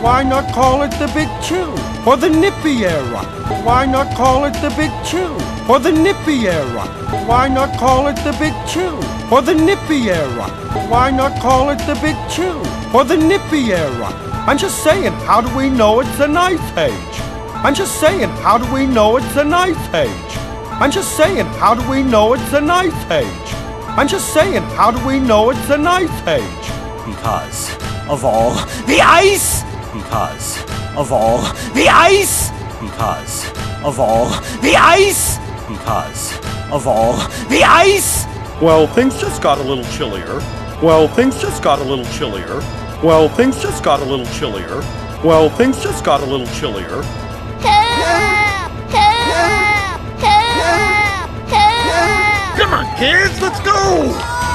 Why not call it the Big Chew? Or the Nippy Era? Why not call it the Big Chew? Or the Nippy Era? Why not call it the Big Chew? Or the Nippy Era? Why not call it the Big Chew? Or the Nippy Era? I'm just saying, how do we know it's an ice age? I'm just saying, how do we know it's an ice age? I'm just saying, how do we know it's an ice age? I'm just saying, how do we know it's an ice age? Because of all the ice! Because of all the ice! Because of all the ice! Because of all the ice! Well, things just got a little chillier. Well, things just got a little chillier. Well, things just got a little chillier. Well, things just got a little chillier. Help! Help! Help! Help! Come on, kids, let's go!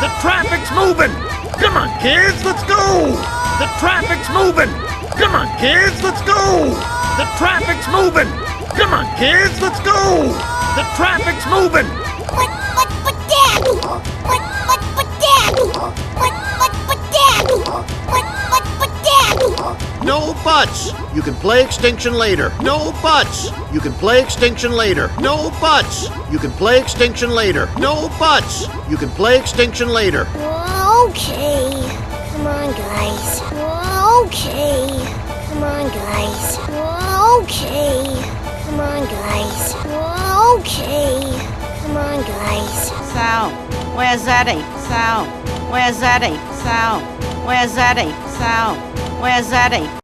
The traffic's moving! Come on, kids, let's go! The traffic's moving! Come on, kids, let's go! The traffic's moving! Come on, kids, let's go! The traffic's moving! But Dad! But Dad! But Dad! No buts! You can play Extinction later. No buts! You can play Extinction later. No buts! You can play Extinction later. No buts! You can play Extinction later. Okay. Come on, guys. Okay. Come on, guys. Okay. Come on, guys. Okay. Come on, guys. Sal, where's Eddie? Sal, where's Eddie? Sal, where's Eddie? Sal, where's Eddie?